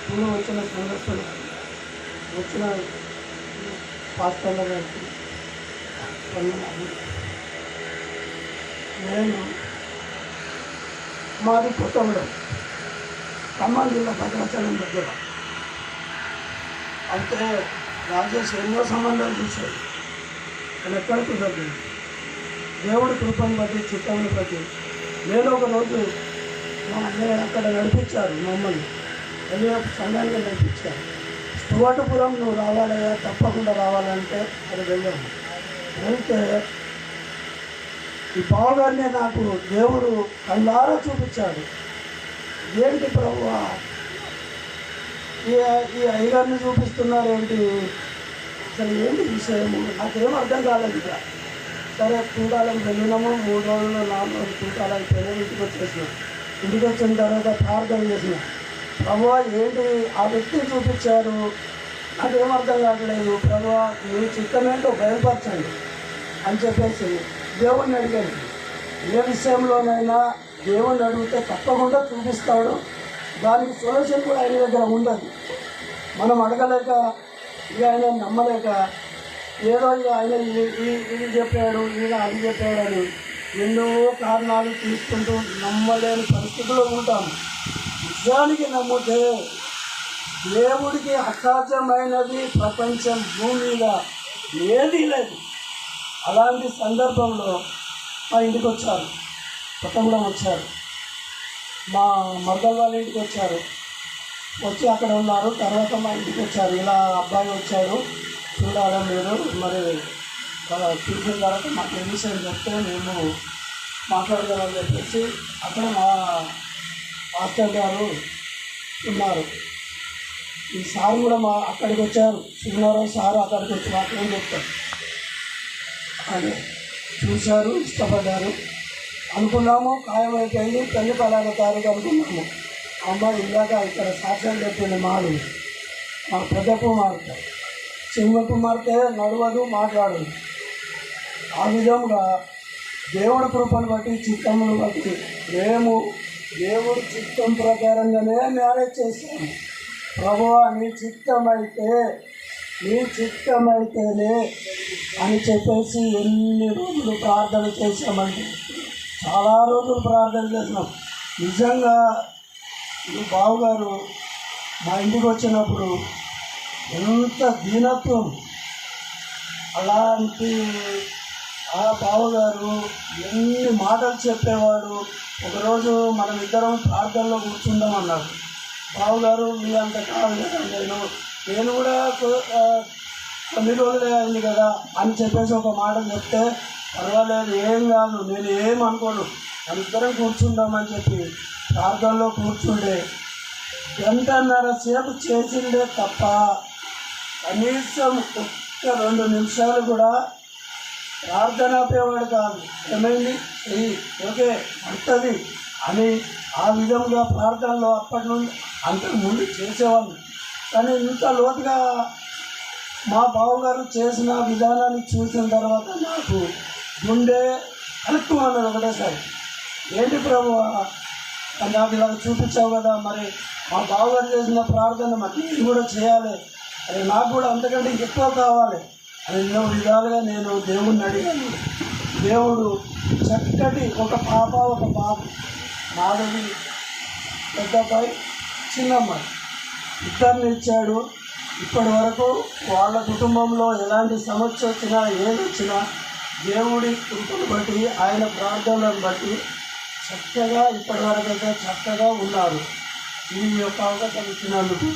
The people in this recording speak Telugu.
ఇప్పుడు వచ్చిన సందర్శకులు వచ్చిన పాస్టర్ల గారికి వందనాలు. నేను మాది కొత్తగూడెం, ఖమ్మం జిల్లా భద్రాచలం దగ్గర. అయితే రాజేష్ ఎన్నో సంబంధాలు చూశాడు, కానీ ఎక్కడ కుదరదు. దేవుడి కృపను బట్టి, చిత్తాన్ని బట్టి నేను ఒకరోజు మా అన్నయ్య అక్కడ నడిపించారు, మమ్మల్ని ఎన్నో సంఘానికి నడిపించారు. స్టువర్ట్పురం నువ్వు రావాలయ్యా, తప్పకుండా రావాలంటే అది వెళ్ళాము. వెళ్తే ఈ బావగారిని నాకు దేవుడు కళ్ళారా చూపించాడు. ఏంటి ప్రభువా ఈ అయ్యగారిని చూపిస్తున్నారేంటి, అసలు ఏంటి విషయము నాకేం అర్థం కాలేదు. ఇక సరే చూడాలని వెళ్ళినాము. 3 రోజులు 4 రోజులు చూడాలని ఇంటికి వచ్చేసినాం. ఇంటికి వచ్చిన తర్వాత ప్రార్థన చేసిన, ప్రభువా ఏంటి ఆ వ్యక్తిని చూపించారు, నాకేం అర్థం కావట్లేదు, ప్రభువా మీ చిత్తమేంటో బయలుపరచండి అని చెప్పేసి దేవుణ్ణి అడిగాను. ఏ విషయంలోనైనా దేవుణ్ణి అడిగితే తప్పకుండా చూపిస్తాడు. దానికి సొల్యూషన్ కూడా ఆయన దగ్గర ఉండదు. మనం అడగలేక ఇక ఆయన నమ్మలేక ఏదో ఆయన ఇది చెప్పాడు, ఈయన అది చెప్పాడని ఎన్నో కారణాలు తీసుకుంటూ నమ్మలేని పరిస్థితుల్లో ఉంటాము. నిజానికి నమ్మితే దేవుడికి అసాధ్యమైనది ప్రపంచం భూమి మీద ఏదీ లేదు. అలాంటి సందర్భంలో మా ఇంటికి వచ్చారు, కొత్తగూడెం వచ్చారు, మా మరదల వాళ్ళ ఇంటికి వచ్చారు. వచ్చి అక్కడ ఉన్నారు. తర్వాత మా ఇంటికి వచ్చారు. ఇలా అబ్బాయి వచ్చాడు చూడాలా మీరు, మరి చూసిన తర్వాత మాకు ఏ విషయం చెప్తే మేము మాట్లాడదామని చెప్పేసి అక్కడ మా మాస్టర్ గారు ఉన్నారు. ఈ సార్ కూడా అక్కడికి వచ్చారు. సుమారు సార్ అక్కడికి వచ్చి మాకేం చెప్తారు అని చూశారు, ఇష్టపడ్డారు. అనుకున్నాము, ఖాయమైపోయింది. పెళ్లి 16వ తారీఖు అనుకున్నాము. అమ్మాయి ఇందాక ఇక్కడ సాక్ష్యం చెప్పింది మాడు, మా పెద్ద కుమార్తె. చిన్న కుమార్తె నడవదు, మాట్లాడదు. ఆ విధంగా దేవుడి కృపను బట్టి, చిత్తమును బట్టి మేము దేవుడి చిత్తం ప్రకారంగానే మ్యారేజ్ చేశాము. ప్రభువా నీ చిత్తమైతేనే అని చెప్పేసి ఎన్ని రోజులు ప్రార్థన చేశామంటే చాలా రోజులు ప్రార్థన చేసినాం. నిజంగా ఈ బావగారు మా ఇంటికి వచ్చినప్పుడు ఎంత దీనత్వం, అలాంటి ఆ బావగారు ఎన్ని మాటలు చెప్పేవాడు. ఒకరోజు మనం ఇద్దరం ప్రార్థనలో కూర్చుందామన్నాడు. బావగారు మీ అంత కాదు కదా, నేను కూడా కొన్ని రోజులే అయింది కదా అని చెప్పేసి ఒక మాట చెప్తే, పర్వాలేదు ఏం కాదు, నేను ఏమనుకోను, మన ఇద్దరం కూర్చుందామని చెప్పి ప్రార్థనలో కూర్చుండే 1.5 సేపు చేసిందే తప్ప కనీసం ఒక్క 2 నిమిషాలు కూడా ప్రార్థన ఆపేవాడు కాదు. ఏమైంది చెయ్యి, ఓకే అంటది అని ఆ విధంగా ప్రార్థనలో అప్పటి నుండి అంతకుముందు చేసేవాళ్ళు. కానీ ఇంత లోతుగా మా బావగారు చేసిన విధానాన్ని చూసిన తర్వాత నాకు గుండె కలుక్కుమన్నది ఒకటేసారి. ఏంటి ప్రభు నాకు ఇలా చూపించావు కదా, మరి మా బావగారు చేసిన ప్రార్థన మరి నేను కూడా చేయాలి, అది నాకు కూడా అంతకంటే ఎక్కువ కావాలి అని ఎన్నో విధాలుగా నేను దేవుడిని అడిగాను. దేవుడు చక్కటి ఒక పాప ఒక బాబు, నాదవి పెద్ద అబ్బాయి చిన్నమ్మాయి, ఇద్దరిని ఇచ్చాడు. ఇప్పటి వరకు వాళ్ళ కుటుంబంలో ఎలాంటి సమస్య వచ్చినా ఏది వచ్చినా దేవుడి కృపను బట్టి, ఆయన ప్రార్థనలను బట్టి చక్కగా ఇప్పటి వరకు అయితే చక్కగా ఉన్నారు. ఈ యొక్క అవకాశం ఇచ్చినందుకు